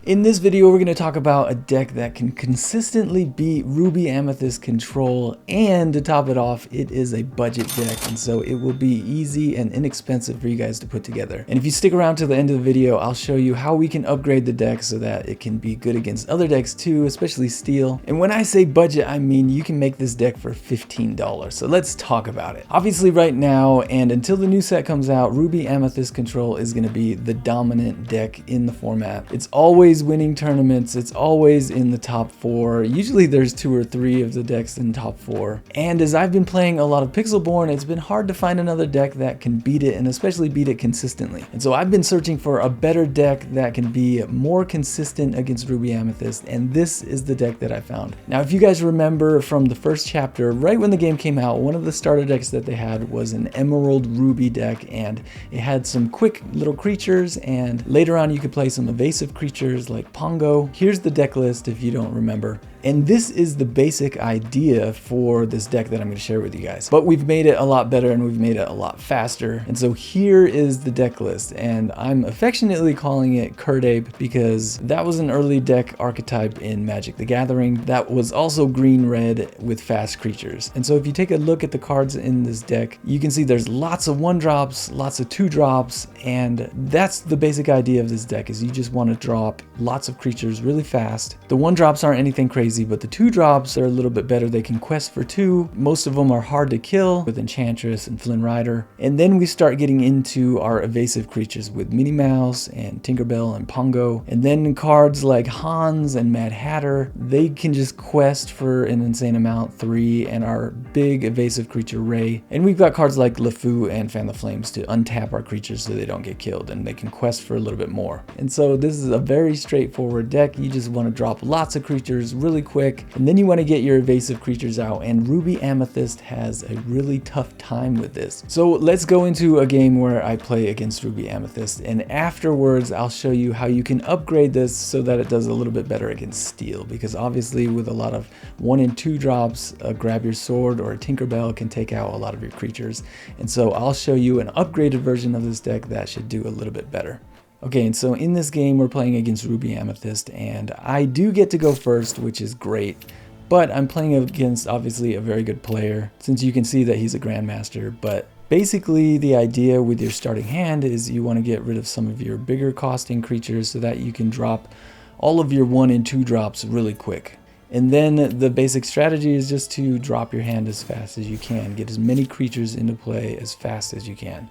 In this video, we're going to talk about a deck that can consistently beat Ruby Amethyst Control, and to top it off, it is a budget deck, and so it will be easy and inexpensive for you guys to put together. And if you stick around to the end of the video, I'll show you how we can upgrade the deck so that it can be good against other decks too, especially Steel. And when I say budget, I mean you can make this deck for $15. So let's talk about it. Obviously right now, and until the new set comes out, Ruby Amethyst Control is going to be the dominant deck in the format. It's always winning tournaments, it's always in the top 4. Usually there's 2 or 3 of the decks in top 4. And as I've been playing a lot of Pixelborn, it's been hard to find another deck that can beat it, and especially beat it consistently. And so I've been searching for a better deck that can be more consistent against Ruby Amethyst, and this is the deck that I found. Now, if you guys remember from the first chapter, right when the game came out, one of the starter decks that they had was an Emerald Ruby deck, and it had some quick little creatures, and later on you could play some evasive creatures like Pongo. Here's the deck list if you don't remember. And this is the basic idea for this deck that I'm going to share with you guys. But we've made it a lot better and we've made it a lot faster. And so here is the deck list, and I'm affectionately calling it Curdape because that was an early deck archetype in Magic the Gathering that was also green-red with fast creatures. And so if you take a look at the cards in this deck, you can see there's lots of 1-drops, lots of 2-drops, and that's the basic idea of this deck, is you just want to drop lots of creatures really fast. The 1-drops aren't anything crazy, but the 2-drops are a little bit better. They can quest for 2. Most of them are hard to kill with Enchantress and Flynn Rider. And then we start getting into our evasive creatures with Minnie Mouse and Tinkerbell and Pongo. And then cards like Hans and Mad Hatter, they can just quest for an insane amount, 3, and our big evasive creature Ray. And we've got cards like LeFou and Fan the Flames to untap our creatures so they don't get killed, and they can quest for a little bit more. And so this is a very straightforward deck. You just want to drop lots of creatures really quick, and then you want to get your evasive creatures out, and Ruby Amethyst has a really tough time with this. So let's go into a game where I play against Ruby Amethyst, and afterwards I'll show you how you can upgrade this so that it does a little bit better against Steel, because obviously with a lot of 1 and 2 drops, a Grab Your Sword or a Tinkerbell can take out a lot of your creatures. And so I'll show you an upgraded version of this deck that should do a little bit better. Okay, and so in this game we're playing against Ruby Amethyst, and I do get to go first, which is great, but I'm playing against obviously a very good player, since you can see that he's a Grandmaster. But basically the idea with your starting hand is you want to get rid of some of your bigger costing creatures so that you can drop all of your 1 and 2 drops really quick. And then the basic strategy is just to drop your hand as fast as you can, get as many creatures into play as fast as you can.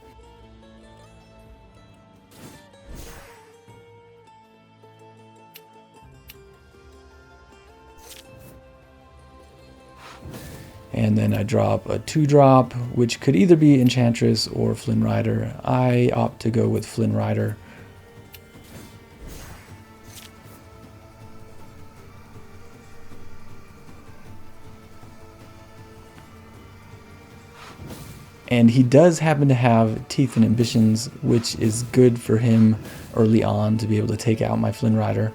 And then I drop a 2-drop, which could either be Enchantress or Flynn Rider. I opt to go with Flynn Rider. And he does happen to have Teeth and Ambitions, which is good for him early on to be able to take out my Flynn Rider.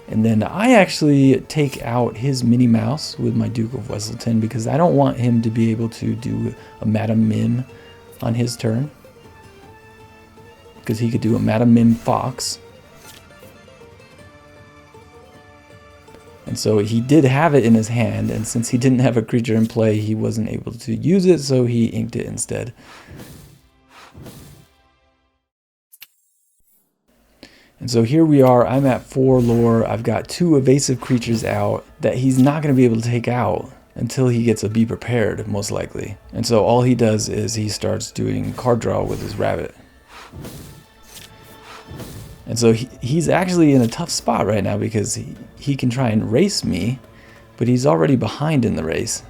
And then I actually take out his Minnie Mouse with my Duke of Wesselton because I don't want him to be able to do a Madam Mim on his turn, because he could do a Madam Mim Fox. And so he did have it in his hand, and since he didn't have a creature in play, he wasn't able to use it, so he inked it instead. And so here we are, I'm at 4 lore, I've got 2 evasive creatures out that he's not going to be able to take out until he gets a Be Prepared, most likely. And so all he does is he starts doing card draw with his rabbit. And so he's actually in a tough spot right now because he can try and race me, but he's already behind in the race.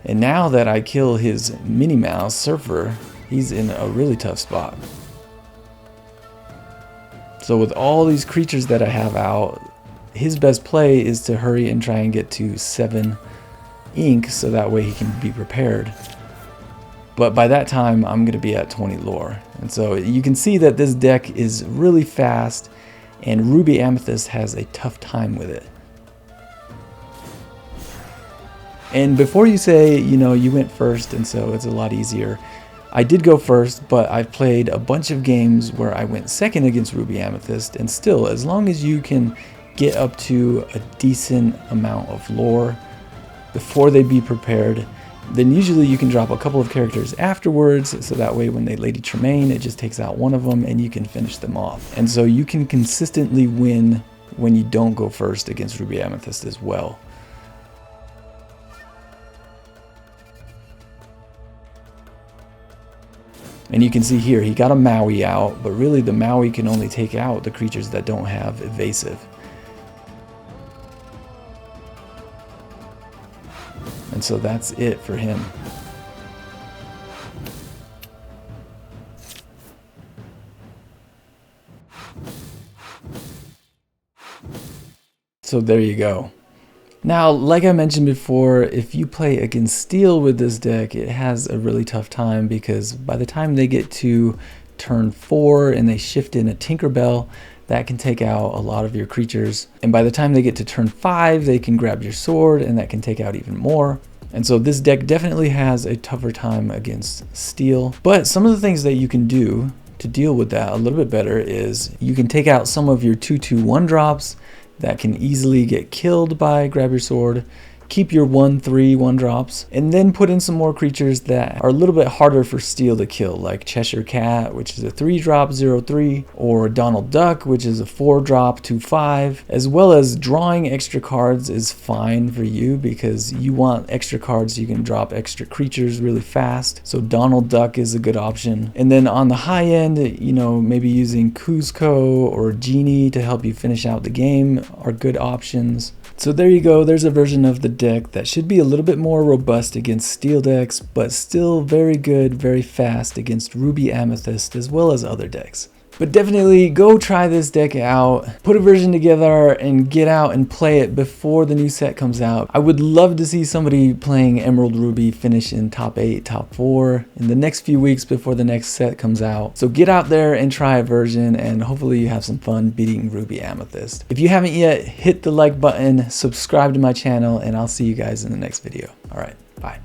And now that I kill his Minnie Mouse Surfer, he's in a really tough spot. So with all these creatures that I have out, his best play is to hurry and try and get to 7 ink so that way he can be prepared. But by that time, I'm going to be at 20 lore. And so you can see that this deck is really fast, and Ruby Amethyst has a tough time with it. And before you say, you know, you went first and so it's a lot easier, I did go first, but I've played a bunch of games where I went second against Ruby Amethyst, and still, as long as you can get up to a decent amount of lore before they be prepared, then usually you can drop a couple of characters afterwards, so that way when they Lady Tremaine, it just takes out one of them and you can finish them off. And so you can consistently win when you don't go first against Ruby Amethyst as well. And you can see here, he got a Maui out, but really the Maui can only take out the creatures that don't have evasive. And so that's it for him. So there you go. Now, like I mentioned before, if you play against Steel with this deck, it has a really tough time because by the time they get to turn 4 and they shift in a Tinkerbell, that can take out a lot of your creatures. And by the time they get to turn 5, they can grab your sword and that can take out even more. And so this deck definitely has a tougher time against Steel. But some of the things that you can do to deal with that a little bit better is you can take out some of your 2/2 1-drops that can easily get killed by Grab Your Sword. Keep your 1/3 1-drops, and then put in some more creatures that are a little bit harder for Steel to kill, like Cheshire Cat, which is a 3-drop 0/3, or Donald Duck, which is a 4-drop 2/5, as well as drawing extra cards is fine for you because you want extra cards so you can drop extra creatures really fast. So Donald Duck is a good option. And then on the high end, you know, maybe using Kuzco or Genie to help you finish out the game are good options. So there you go, there's a version of the deck that should be a little bit more robust against Steel decks, but still very good, very fast against Ruby Amethyst as well as other decks. But definitely go try this deck out, put a version together and get out and play it before the new set comes out. I would love to see somebody playing Emerald Ruby finish in top 8, top 4 in the next few weeks before the next set comes out. So get out there and try a version and hopefully you have some fun beating Ruby Amethyst. If you haven't yet, hit the like button, subscribe to my channel, and I'll see you guys in the next video. All right, bye.